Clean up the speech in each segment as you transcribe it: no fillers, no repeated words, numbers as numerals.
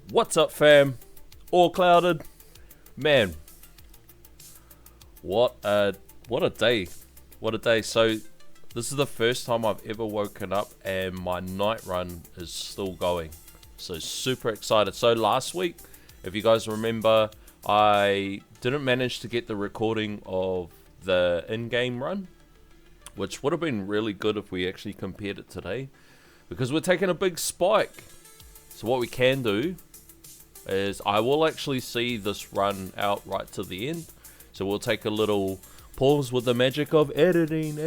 What's up, fam? All clouded, man. What a day! What a day! So this is the first time I've ever woken up and my night run is still going. So super excited. So last week, if you guys remember, I didn't manage to get the recording of the in-game run, which would have been really good if we actually compared it today, because we're taking a big spike. So what we can do is I will actually see this run out right to the end. So we'll take a little pause with the magic of editing.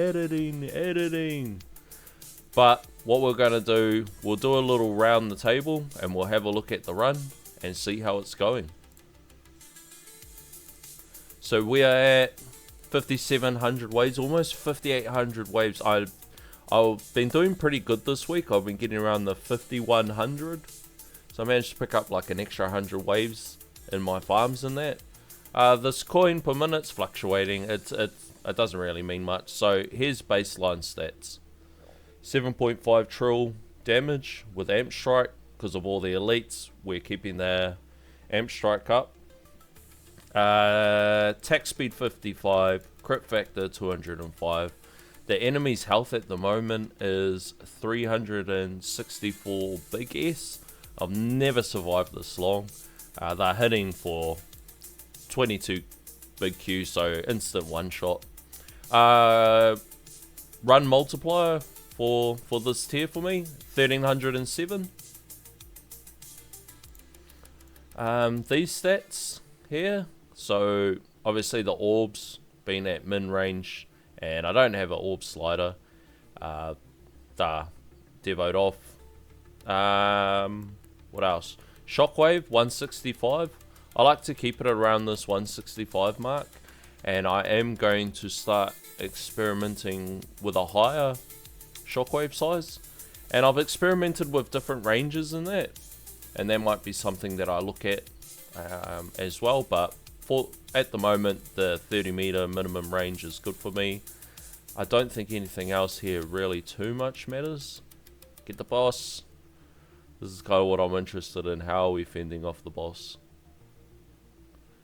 But what we're going to do, we'll do a little round the table and we'll have a look at the run and see how it's going. So we are at 5,700 waves, almost 5,800 waves. I've been doing pretty good this week. I've been getting around the 5,100. So I managed to pick up like an extra 100 waves in my farms and that. This coin per minute's fluctuating. It doesn't really mean much. So here's baseline stats. 7.5 trill damage with amp strike. Because of all the elites, we're keeping their amp strike up. Attack speed 55. Crit factor 205. The enemy's health at the moment is 364 big S. I've never survived this long. They're hitting for 22 big Q, so instant one shot. Run multiplier for this tier for me, 1307. These stats here, so obviously the orbs being at min range, and I don't have an orb slider. Devote off. What else? Shockwave 165. I like to keep it around this 165 mark, and I am going to start experimenting with a higher shockwave size. And I've experimented with different ranges in that, and that might be something that I look at as well. But at the moment, the 30 meter minimum range is good for me. I don't think anything else here really too much matters. Get the boss. This is kind of what I'm interested in. How are we fending off the boss?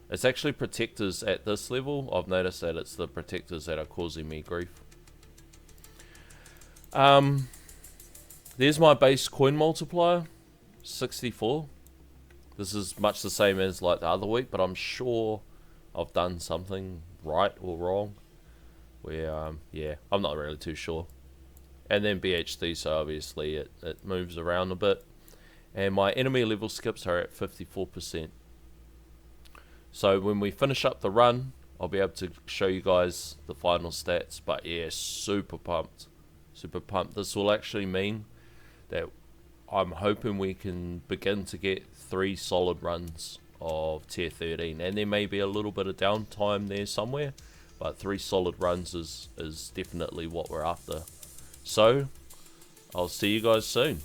It's actually protectors at this level. I've noticed that it's the protectors that are causing me grief. There's my base coin multiplier, 64. This is much the same as like the other week, but I'm sure I've done something right or wrong. Where, yeah, I'm not really too sure. And then BHD, so obviously it moves around a bit. And my enemy level skips are at 54%. So when we finish up the run, I'll be able to show you guys the final stats. But yeah, super pumped. Super pumped. This will actually mean that I'm hoping we can begin to get 3 solid runs of tier 13. And there may be a little bit of downtime there somewhere, but 3 solid runs is definitely what we're after. So I'll see you guys soon.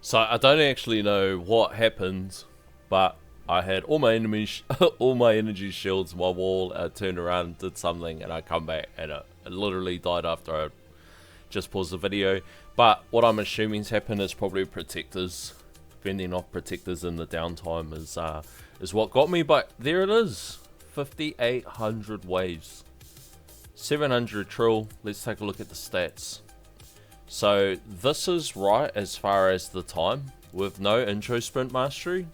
So I don't actually know what happened, but I had all my enemies, all my energy shields, my wall. I turned around, did something, and I come back, and it literally died after I just paused the video. But what I'm assuming's happened is probably protectors, fending off protectors in the downtime is what got me. But there it is, 5,800 waves, 700 trill. Let's take a look at the stats. So this is right as far as the time with no intro sprint mastery.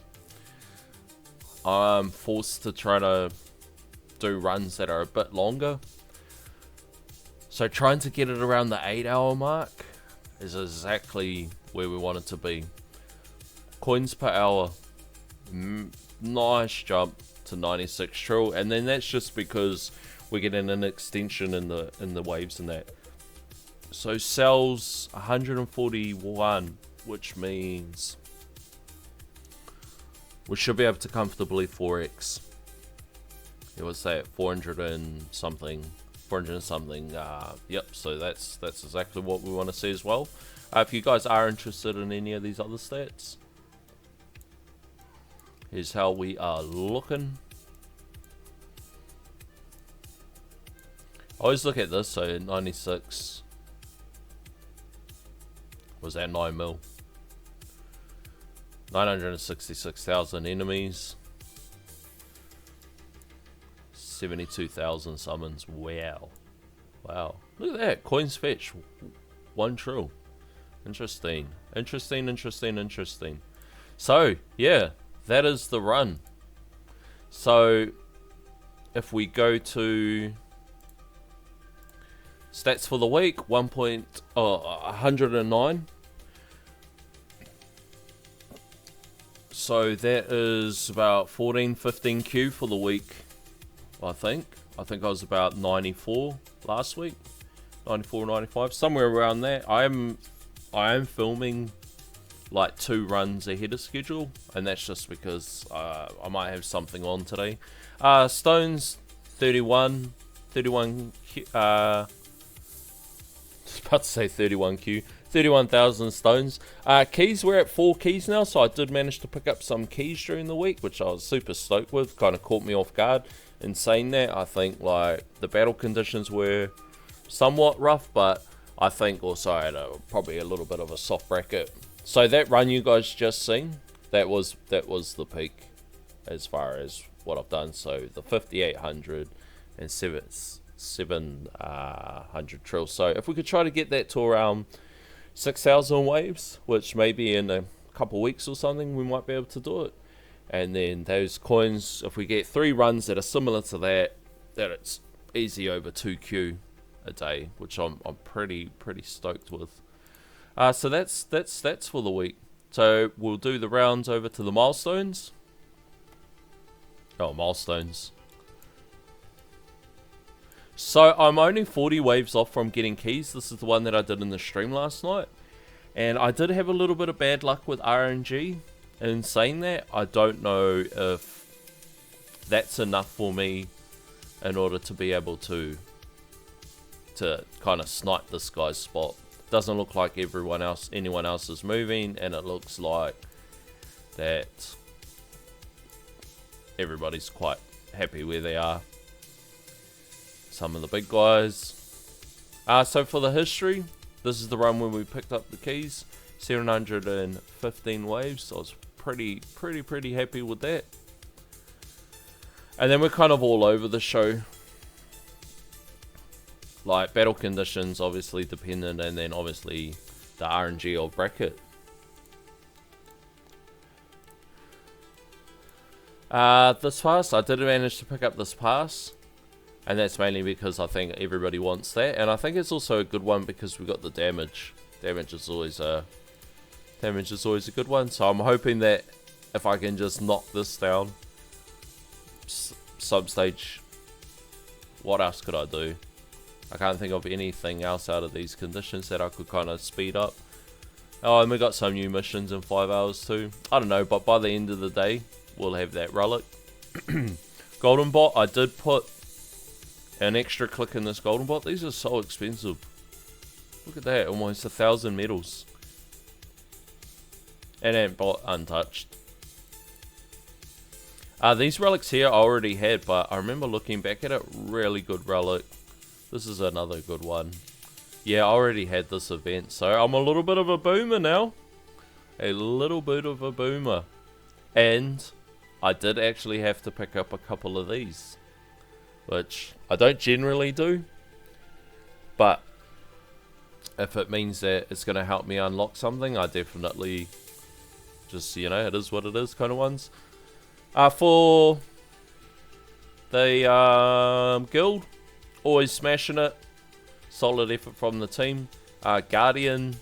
I'm forced to try to do runs that are a bit longer. So trying to get it around the 8-hour mark is exactly where we want it to be. Coins per hour, nice jump to 96 trill, and then that's just because we're getting an extension in the waves and that. So cells 141, which means we should be able to comfortably 4x. It was say at 400 and something. Yep, so that's exactly what we want to see as well. If you guys are interested in any of these other stats, here's how we are looking. I always look at this, so 96 was at 9 mil. 966,000 enemies. 72,000 summons. Wow. Wow. Look at that. Coins fetch. 1 trill. Interesting. Interesting. So, yeah. That is the run. So, if we go to stats for the week, 109. So that is about 14, 15 Q for the week, I think. I think I was about 94 last week. 94, 95, somewhere around there. I am filming like 2 runs ahead of schedule, and that's just because I might have something on today. Stones 31 I was about to say 31Q. 31,000 stones. Keys, we're at 4 keys now, so I did manage to pick up some keys during the week, which I was super stoked with. Kind of caught me off guard. In saying that, I think like the battle conditions were somewhat rough, but I think also I had probably a little bit of a soft bracket. So that run you guys just seen, that was the peak as far as what I've done. So the 5,800 and 700 trills. So if we could try to get that to around 6,000 waves, which maybe in a couple weeks or something we might be able to do it. And then those coins, if we get 3 runs that are similar to that it's easy over 2Q a day, which I'm pretty stoked with. So that's for the week. So we'll do the rounds over to the milestones. Oh, milestones. So I'm only 40 waves off from getting keys. This is the one that I did in the stream last night. And I did have a little bit of bad luck with RNG. And in saying that, I don't know if that's enough for me in order to be able to kind of snipe this guy's spot. Doesn't look like anyone else is moving, and it looks like that everybody's quite happy where they are. Some of the big guys. So for the history, this is the run where we picked up the keys. 715 waves. So I was pretty happy with that. And then we're kind of all over the show. Like battle conditions, obviously dependent, and then obviously the RNG of bracket. This pass, I did manage to pick up this pass. And that's mainly because I think everybody wants that. And I think it's also a good one because we got the damage. Damage is always a good one. So I'm hoping that if I can just knock this down. Substage. What else could I do? I can't think of anything else out of these conditions that I could kind of speed up. Oh, and we got some new missions in 5 hours too. I don't know, but by the end of the day, we'll have that relic. Golden bot, I did put an extra click in this golden bot. These are so expensive. Look at that, almost 1,000 medals. And ant bot untouched. These relics here I already had, but I remember looking back at it, really good relic. This is another good one. Yeah, I already had this event, so I'm a little bit of a boomer now. A little bit of a boomer. And I did actually have to pick up a couple of these, which I don't generally do, but if it means that it's going to help me unlock something, I definitely just, you know, it is what it is kind of ones. For the guild, always smashing it. Solid effort from the team. Guardian,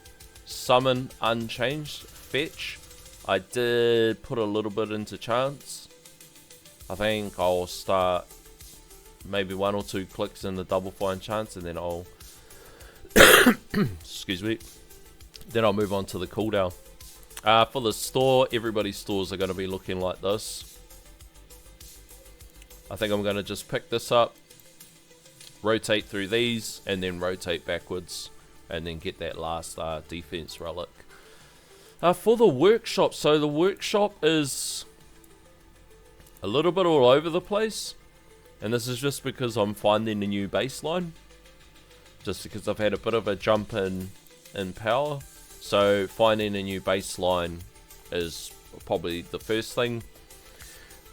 summon, unchanged, fetch. I did put a little bit into chance. I think I'll start maybe 1 or 2 clicks in the double fine chance, and then I'll excuse me, then I'll move on to the cooldown. For the store, everybody's stores are going to be looking like this. I think I'm going to just pick this up, rotate through these, and then rotate backwards, and then get that last defense relic. For the workshop, so the workshop is a little bit all over the place, and this is just because I'm finding a new baseline, just because I've had a bit of a jump in power. So finding a new baseline is probably the first thing,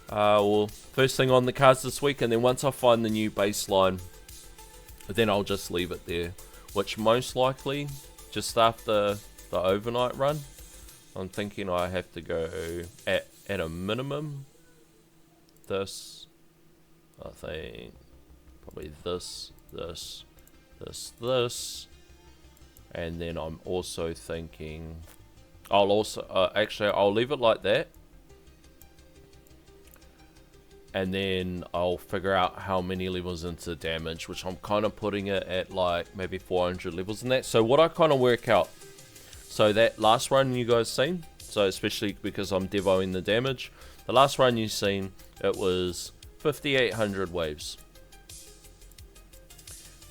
first thing on the cards this week. And then once I find the new baseline, then I'll just leave it there, which most likely just after the overnight run. I'm thinking I have to go at a minimum this, I think probably this, and then I'm also thinking I'll also actually I'll leave it like that, and then I'll figure out how many levels into damage, which I'm kind of putting it at like maybe 400 levels in that. So what I kind of work out, so that last run you guys seen, so especially because I'm devoing the damage, the last run you seen, it was 5800 waves.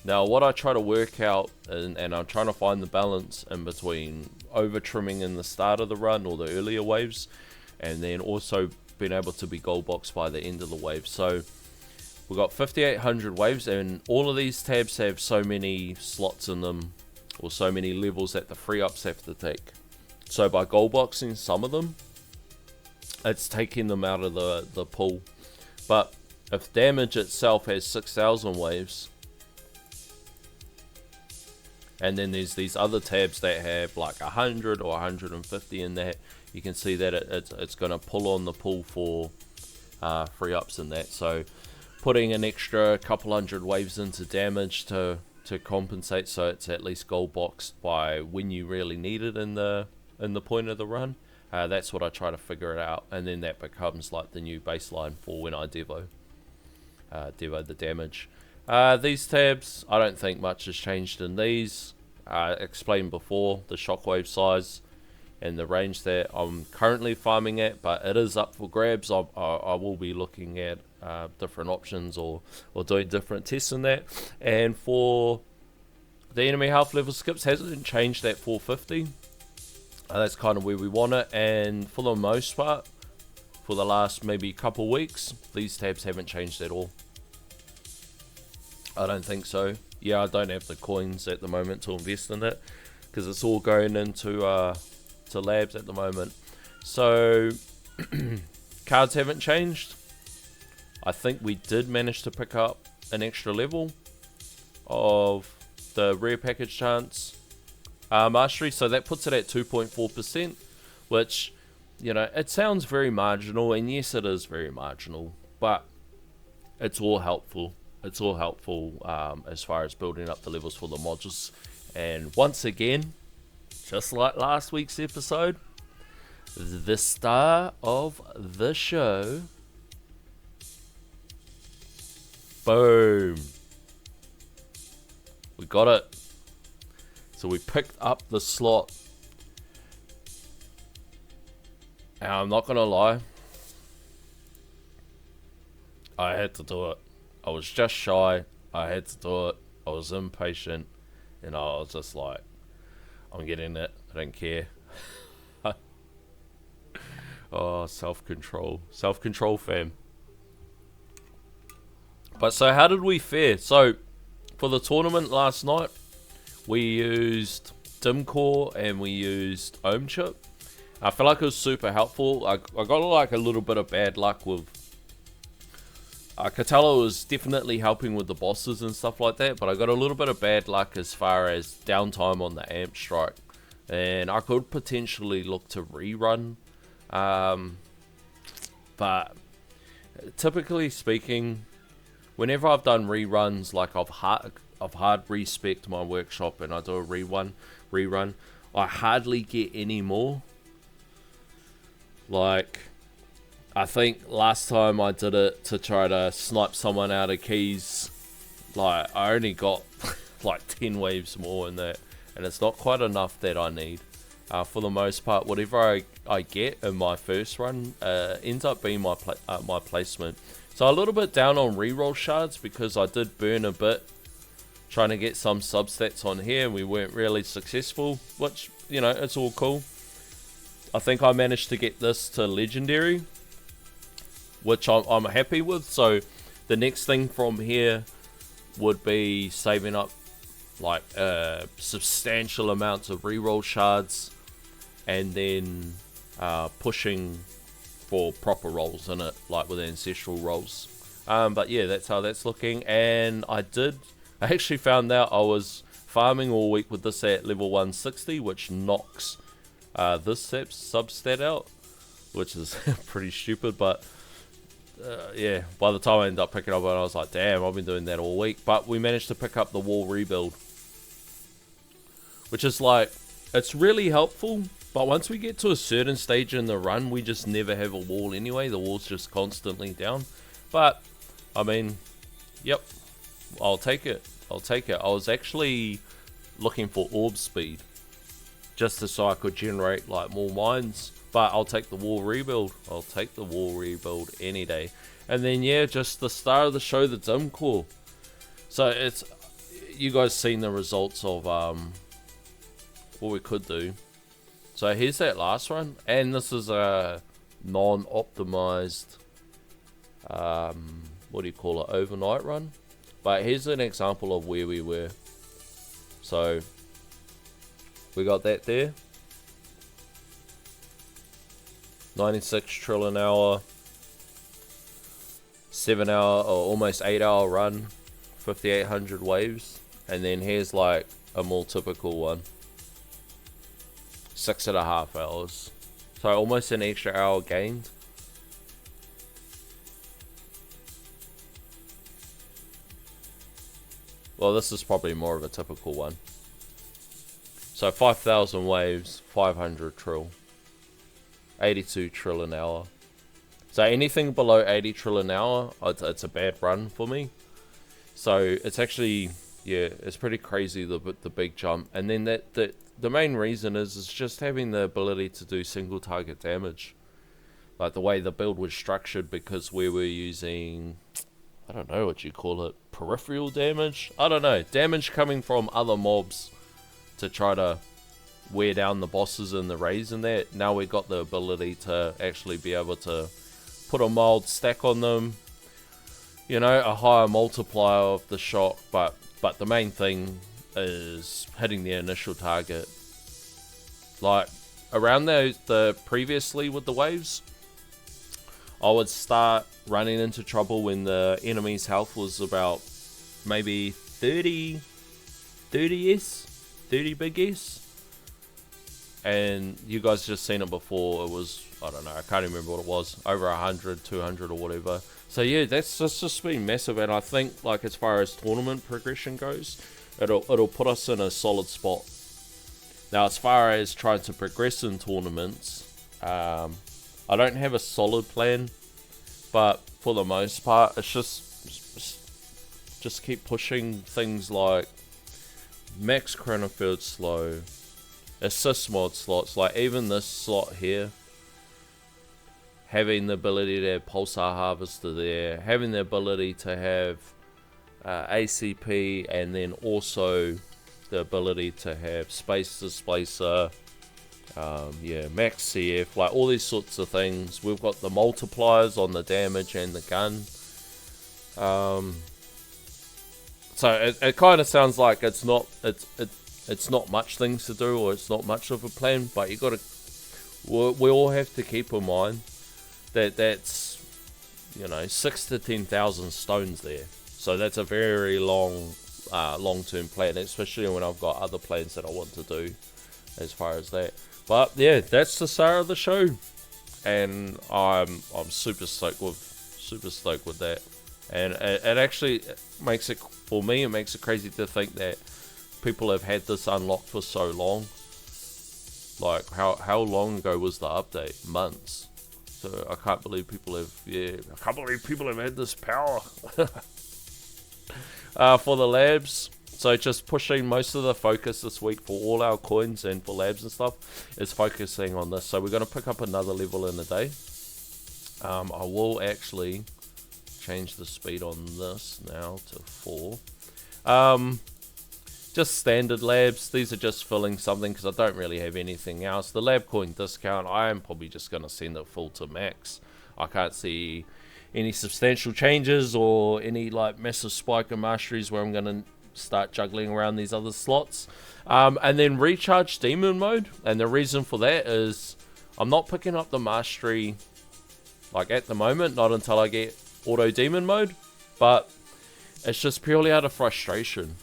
Now what I try to work out, and I'm trying to find the balance in between over trimming in the start of the run or the earlier waves, and then also being able to be gold boxed by the end of the wave. So we've got 5800 waves, and all of these tabs have so many slots in them, or so many levels that the free ups have to take. So by gold boxing some of them, it's taking them out of the pool. But if damage itself has 6000 waves, and then there's these other tabs that have like 100 or 150 in that, you can see that it's going to pull on the pool for free ups in that. So putting an extra couple hundred waves into damage to compensate, so it's at least gold boxed by when you really need it in the point of the run. That's what I try to figure it out, and then that becomes like the new baseline for when I devo the damage. These tabs, I don't think much has changed in these. Explained before the shockwave size and the range that I'm currently farming at, but it is up for grabs. I will be looking at different options or doing different tests in that. And for the enemy half level skips, hasn't changed at 450. That's kind of where we want it, and for the most part, for the last maybe couple weeks, these tabs haven't changed at all. I don't think so. Yeah, I don't have the coins at the moment to invest in it, because it's all going into to labs at the moment. So cards haven't changed. I think we did manage to pick up an extra level of the rare package chance mastery, so that puts it at 2.4%, which, you know, it sounds very marginal, and yes, it is very marginal, but it's all helpful. It's all helpful as far as building up the levels for the modules. And once again, just like last week's episode, the star of the show, boom, we got it. So we picked up the slot, and I'm not gonna lie, I had to do it. I was just shy, I had to do it, I was impatient, and I was just like, I'm getting it, I don't care. Oh, self-control, fam. But so how did we fare? So for the tournament last night, we used Dimcore and we used Ohm Chip. I feel like it was super helpful. I got like a little bit of bad luck with Catella was definitely helping with the bosses and stuff like that, but I got a little bit of bad luck as far as downtime on the amp strike, and I could potentially look to rerun, but typically speaking, whenever I've done reruns, like I've hard respect my workshop and I do a rerun, I hardly get any more. Like I think last time I did it to try to snipe someone out of keys, like I only got like 10 waves more in that, and it's not quite enough that I need. For the most part, whatever I get in my first run ends up being my placement. So a little bit down on reroll shards because I did burn a bit trying to get some substats on here and we weren't really successful, which, you know, it's all cool. I think I managed to get this to legendary, which I'm happy with. So the next thing from here would be saving up like substantial amounts of reroll shards and then pushing for proper rolls in it, like with ancestral rolls. But yeah, that's how that's looking. And I actually found out I was farming all week with this at level 160, which knocks this substat out, which is pretty stupid. But yeah, by the time I ended up picking up, I was like, damn, I've been doing that all week. But we managed to pick up the wall rebuild, which is like, it's really helpful. But once we get to a certain stage in the run, we just never have a wall anyway. The wall's just constantly down. But I mean, yep, I'll take it. I'll take it. I was actually looking for orb speed just so I could generate like more mines. But I'll take the wall rebuild. I'll take the wall rebuild any day. And then yeah, just the start of the show, the dim core. So it's, you guys seen the results of what we could do. So here's that last one, and this is a non-optimized, what do you call it, overnight run. But here's an example of where we were. So we got that there. 96 trill an hour, 7 hour or almost 8 hour run, 5,800 waves. And then here's like a more typical one. 6.5 hours. So almost an extra hour gained. Well, this is probably more of a typical one. So 5,000 waves, 500 trill. 82 trill an hour. So anything below 80 trill an hour, it's a bad run for me. So it's actually, yeah, it's pretty crazy, the big jump. And then the main reason is just having the ability to do single target damage. Like the way the build was structured, because we were using, I don't know what you call it, peripheral damage? I don't know, damage coming from other mobs to try to wear down the bosses and the raids and that. Now we got the ability to actually be able to put a mild stack on them. You know, a higher multiplier of the shock, but the main thing is hitting the initial target. Like around the previously with the waves, I would start running into trouble when the enemy's health was about maybe 30 big S. And you guys just seen it before. It was, I don't know, I can't remember what it was, over 100, 200 or whatever. So yeah, that's just been massive. And I think, like, as far as tournament progression goes, it'll put us in a solid spot. Now, as far as trying to progress in tournaments, I don't have a solid plan, but for the most part, it's just keep pushing things like max chronofield slow, assist mod slots, like even this slot here, having the ability to have pulsar harvester there, having the ability to have ACP, and then also the ability to have space displacer, yeah, max CF, like all these sorts of things. We've got the multipliers on the damage and the gun. So it kind of sounds like it's not much things to do, or it's not much of a plan, but you got to, we all have to keep in mind that that's, you know, 6,000 to 10,000 stones there. So that's a very long-term plan, especially when I've got other plans that I want to do as far as that. But yeah, that's the start of the show, and I'm super stoked with that. And it actually makes it, for me, it makes it crazy to think that people have had this unlocked for so long. Like, how long ago was the update? Months. So I can't believe people have, I can't believe people have had this power. For the labs, so just pushing most of the focus this week for all our coins and for labs and stuff is focusing on this. So we're going to pick up another level in a day. I will actually change the speed on this now to 4. Just standard labs. These are just filling something because I don't really have anything else. The lab coin discount, I am probably just going to send it full to max. I can't see any substantial changes or any like massive spike in masteries where I'm going to start juggling around these other slots. And then recharge demon mode. And the reason for that is I'm not picking up the mastery like at the moment, not until I get auto demon mode. But it's just purely out of frustration.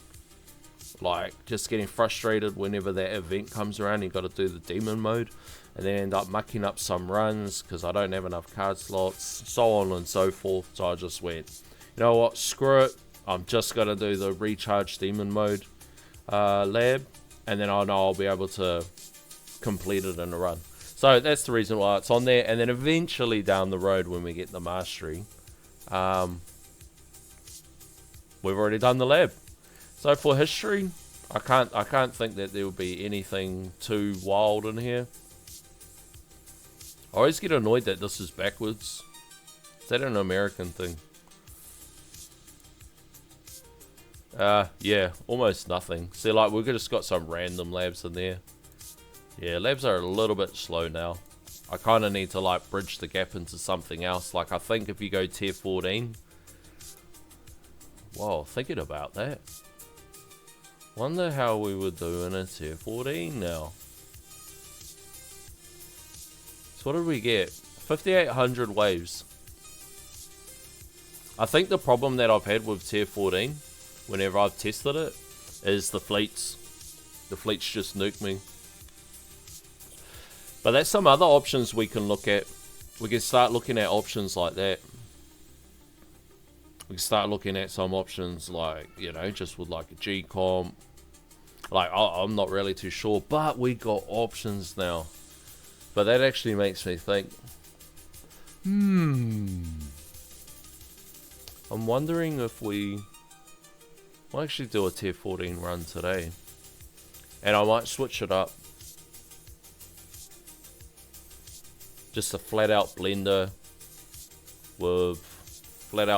Like, just getting frustrated whenever that event comes around. You got to do the demon mode. And then end up mucking up some runs because I don't have enough card slots. So on and so forth. So I just went, you know what, screw it. I'm just going to do the recharge demon mode lab. And then I know I'll be able to complete it in a run. So that's the reason why it's on there. And then eventually down the road when we get the mastery, we've already done the lab. So for history, I can't think that there will be anything too wild in here. I always get annoyed that this is backwards. Is that an American thing? Yeah, almost nothing. See, like, we've just got some random labs in there. Yeah, labs are a little bit slow now. I kind of need to, like, bridge the gap into something else. Like, I think if you go tier 14... Whoa, thinking about that. Wonder how we would do in a tier 14 now. So what did we get? 5,800 waves. I think the problem that I've had with tier 14, whenever I've tested it, is the fleets. The fleets just nuke me. But that's some other options we can look at. We can start looking at options like that. We can start looking at some options like, you know, just with like a G comp. Like, I'm not really too sure, but we got options now. But that actually makes me think, I'm wondering if we might actually do a tier 14 run today. And I might switch it up. Just a flat out blender with what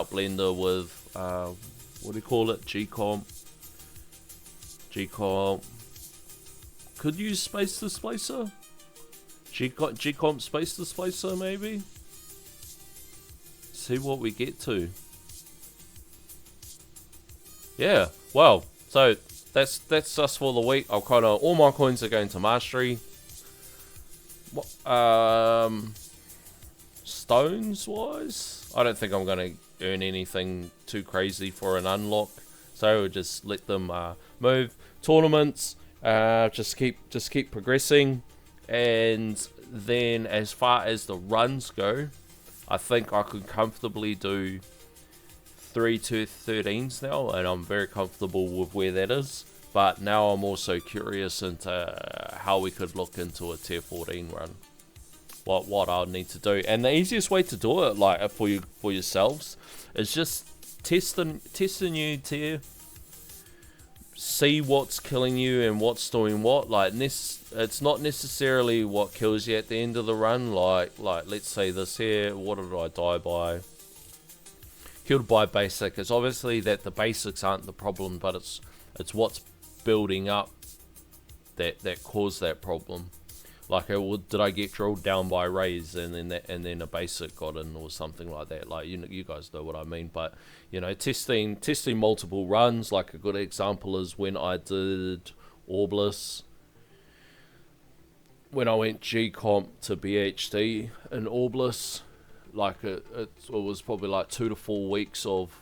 do you call it? G-comp. Could use space displacer? G-comp space displacer maybe? See what we get to. Yeah, well, so that's us for the week. I'll kind of, all my coins are going to mastery. Stones wise, I don't think I'm going to earn anything too crazy for an unlock, so we'll just let them move. Tournaments, just keep progressing, and then as far as the runs go, I think I could comfortably do 3 to 13s now, and I'm very comfortable with where that is. But now I'm also curious into how we could look into a tier 14 run. What I'll need to do, and the easiest way to do it, like for yourselves, is just test a new tier, see what's killing you and what's doing what. Like it's not necessarily what kills you at the end of the run. Like let's say this here. What did I die by? Killed by basic. It's obviously that the basics aren't the problem, but it's what's building up that caused that problem. Like, did I get drilled down by rays and then a basic got in or something like that? Like, you guys know what I mean. But you know, testing multiple runs. Like a good example is when I did Orbless. When I went G comp to BHD in Orbless, like it was probably like 2 to 4 weeks of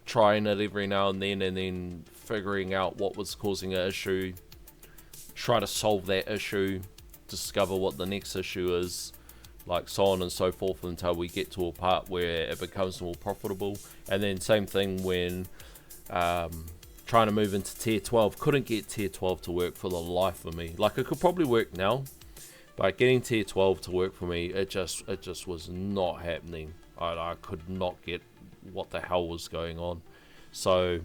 trying it every now and then figuring out what was causing an issue, try to solve that issue, discover what the next issue is, like so on and so forth until we get to a part where it becomes more profitable. And then same thing when trying to move into tier 12. Couldn't get tier 12 to work for the life of me. Like, it could probably work now, But getting tier 12 to work for me, it just was not happening. I could not get what the hell was going on. So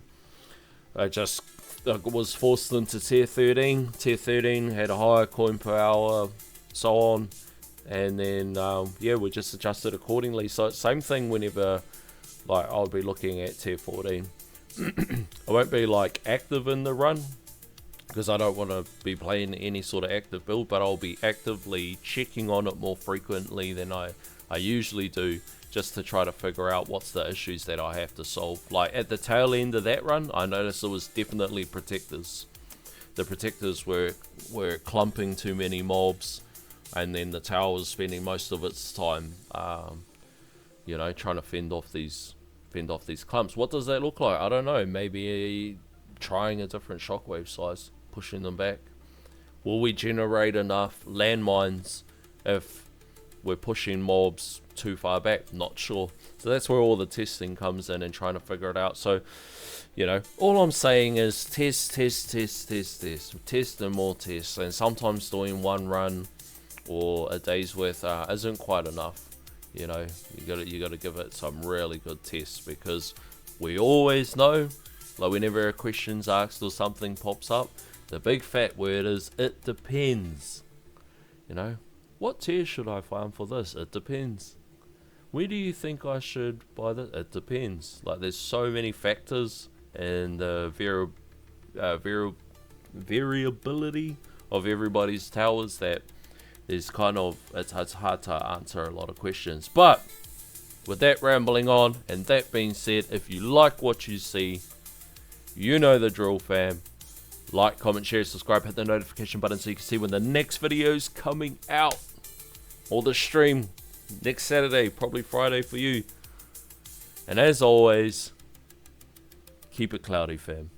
I just was forced into tier 13. Tier 13 had a higher coin per hour, so on. And then, yeah, we just adjusted accordingly. So same thing whenever, like, I'll be looking at tier 14. I won't be, like, active in the run, because I don't want to be playing any sort of active build, but I'll be actively checking on it more frequently than I usually do, just to try to figure out what's the issues that I have to solve. Like, at the tail end of that run, I noticed it was definitely protectors. The protectors were clumping too many mobs, and then the tower was spending most of its time, you know, trying to fend off these clumps. What does that look like? I don't know. Maybe trying a different shockwave size, pushing them back. Will we generate enough landmines if we're pushing mobs too far back? Not sure. So that's where all the testing comes in and trying to figure it out. So, you know, all I'm saying is test and more tests. And sometimes doing one run or a day's worth isn't quite enough. You know, you gotta give it some really good tests, because we always know, like whenever a question's asked or something pops up, the big fat word is it depends. You know, what tier should I farm for this? It depends. Where do you think I should buy this? It depends. Like, there's so many factors, and variability of everybody's towers that is kind of, it's hard to answer a lot of questions. But with that rambling on, and that being said, if you like what you see, you know the drill, fam. Like, comment, share, subscribe, hit the notification button so you can see when the next video's coming out, or the stream next Saturday, probably Friday for you. And as always, keep it cloudy, fam.